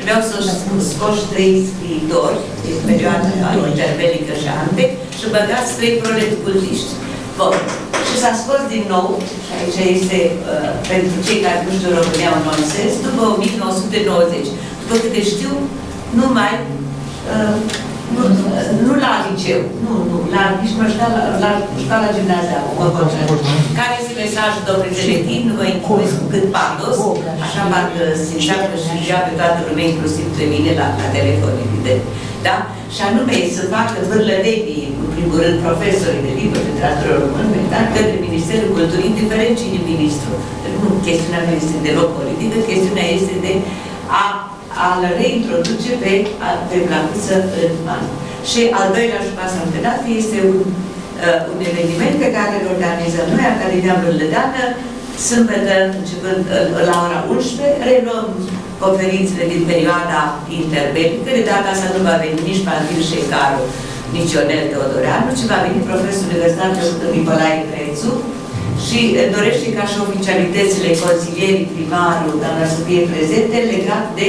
trebuiau să scoși 3 scriitori din perioada interbelică și ante și băgați 3 proletcultiști. Bun. Și s-a scos din nou, și aici este pentru cei care nu știu România un nonsens, după 1990. După câte știu, numai nu la liceu, nici la școala gimnazială, care este mesajul, domnule Zeletin, nu vă includeți cu cât patos, așa parcă simțeam că știa pe toată lumea, inclusiv pe mine, la telefon, evident. Da? Și anume să facă vârlădenii, în primul rând, profesorii de limbă și literatură română, către Ministerul Culturii, indiferent cine ministru. Nu, chestiunea nu este deloc politică, chestiunea este de a-l reintroduce pe Blacuță în an. Și al doilea jucat campionat este un eveniment pe care îl organizăm noi, Academia Vârlădeană, sâmbătă, începând la ora 11, reluăm conferințele din perioada interbelică. De data asta nu va veni nici Panfil Șecaru, nici Ionel Teodoreanu, ci va veni profesorul universitar Dr. Nicolae Crețu și dorește ca și oficialitățile, consilierii, primarul, dar să fie prezente legat de